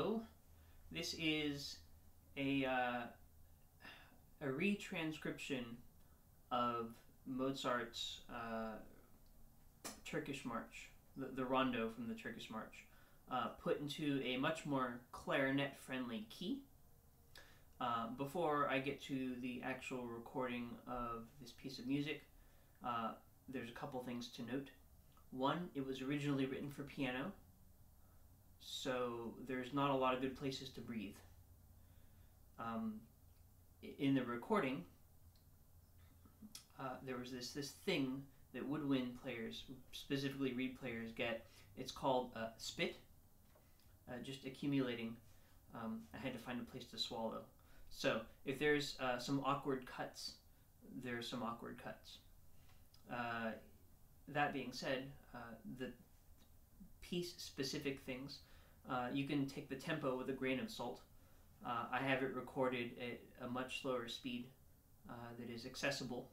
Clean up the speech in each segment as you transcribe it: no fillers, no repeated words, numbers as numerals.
Rondo. This is a retranscription of Mozart's Turkish March, the Rondo from the Turkish March, put into a much more clarinet-friendly key. Before I get to the actual recording of this piece of music, there's a couple things to note. One, it was originally written for piano, so there's not a lot of good places to breathe. In the recording, there was this thing that woodwind players, specifically reed players, get. It's called spit, just accumulating. I had to find a place to swallow. So if there's some awkward cuts, there's some awkward cuts. That being said, the piece-specific things, you can take the tempo with a grain of salt. I have it recorded at a much slower speed that is accessible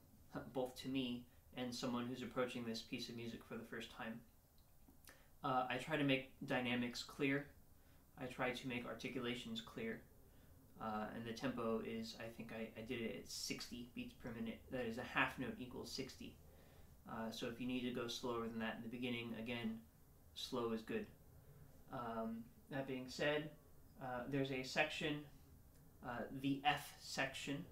both to me and someone who's approaching this piece of music for the first time. I try to make dynamics clear. I try to make articulations clear. And the tempo is, I think I did it at 60 beats per minute. That is, a half note equals 60. So if you need to go slower than that in the beginning, again, slow is good. That being said, there's a section, the F section.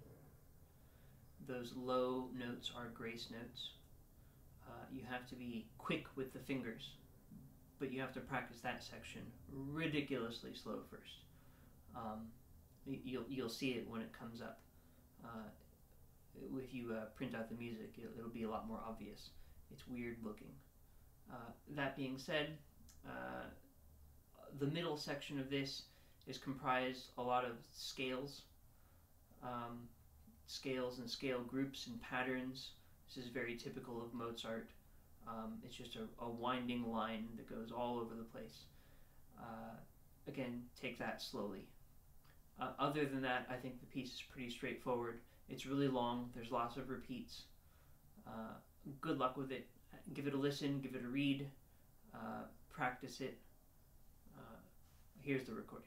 Those low notes are grace notes. You have to be quick with the fingers, but you have to practice that section ridiculously slow first. You'll see it when it comes up. If you print out the music, it'll be a lot more obvious. It's weird looking. That being said, the middle section of this is comprised a lot of scales. Scales and scale groups and patterns. This is very typical of Mozart. It's just a winding line that goes all over the place. Again, take that slowly. Other than that, I think the piece is pretty straightforward. It's really long. There's lots of repeats. Good luck with it. Give it a listen. Give it a read. Practice it. Here's the recording.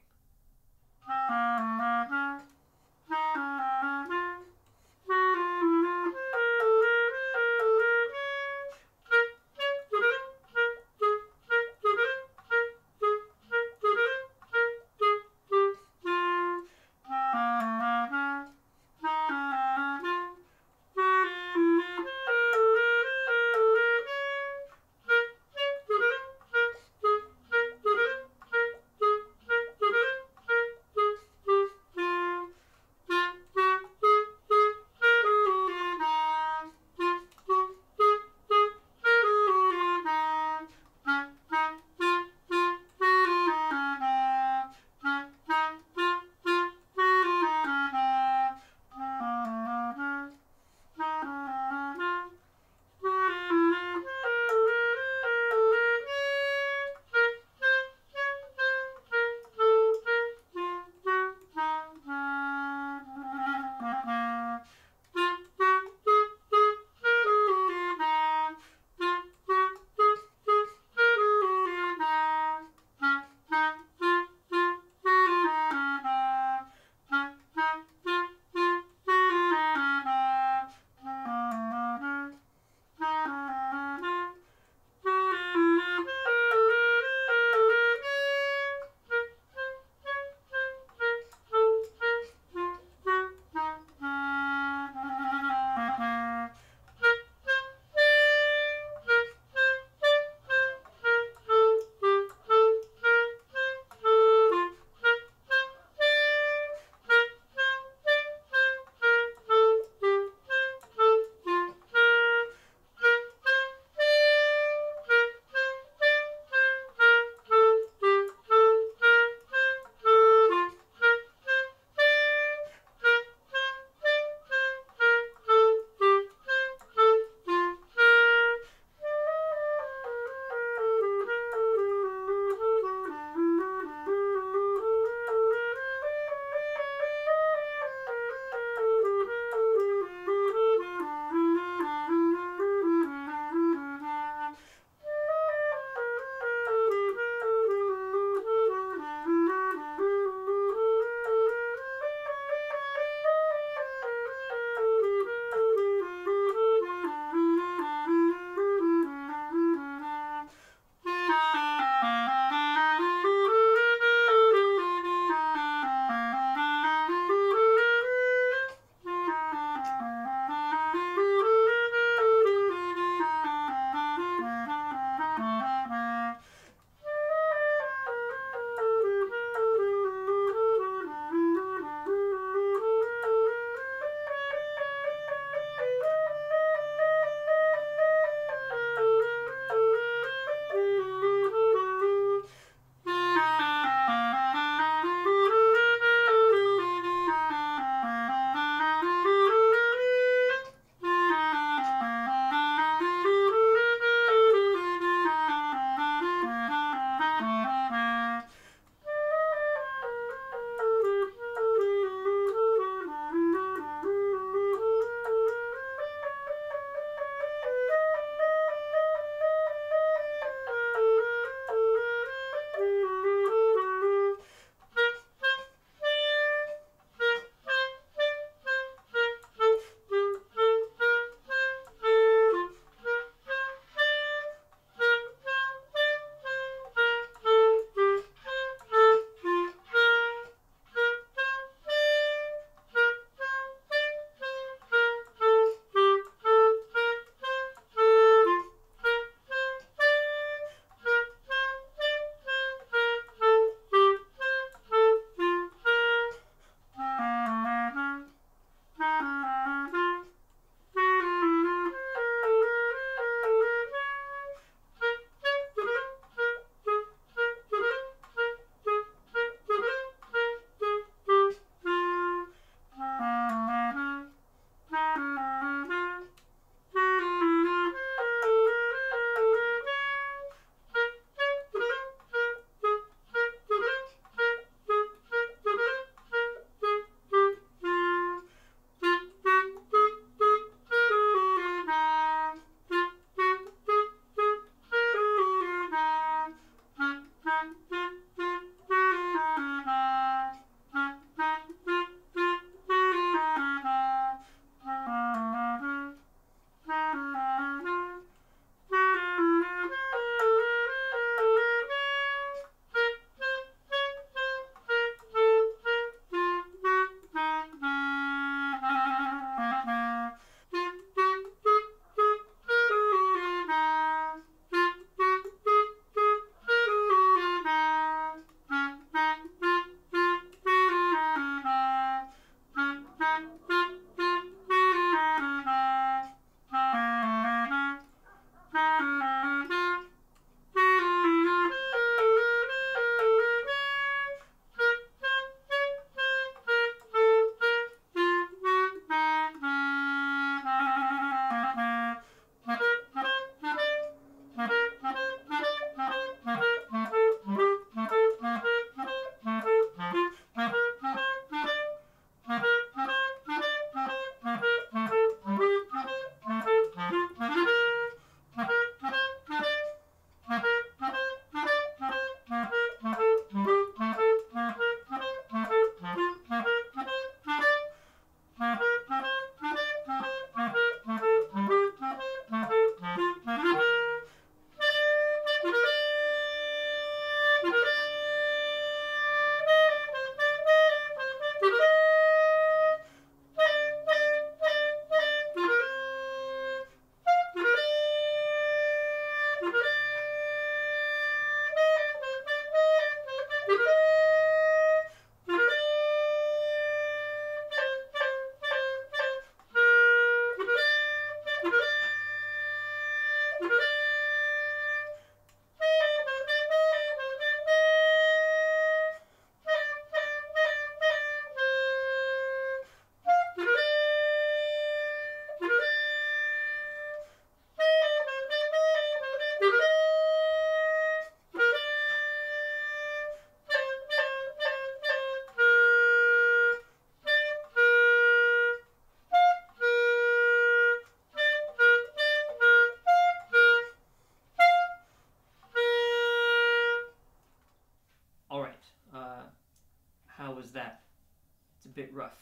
it's a bit rough.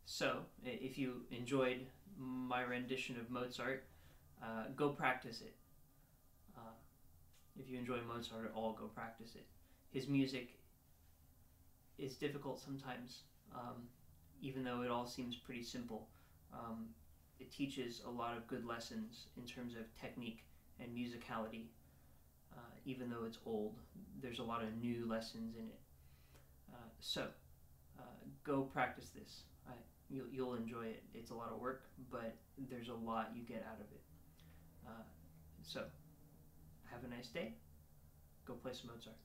So if you enjoyed my rendition of Mozart, go practice it. If you enjoy Mozart at all, go practice it. His music is difficult sometimes, even though it all seems pretty simple. It teaches a lot of good lessons in terms of technique and musicality. Even though it's old, there's a lot of new lessons in it. So go practice this. You'll enjoy it. It's a lot of work, but there's a lot you get out of it. So have a nice day. Go play some Mozart.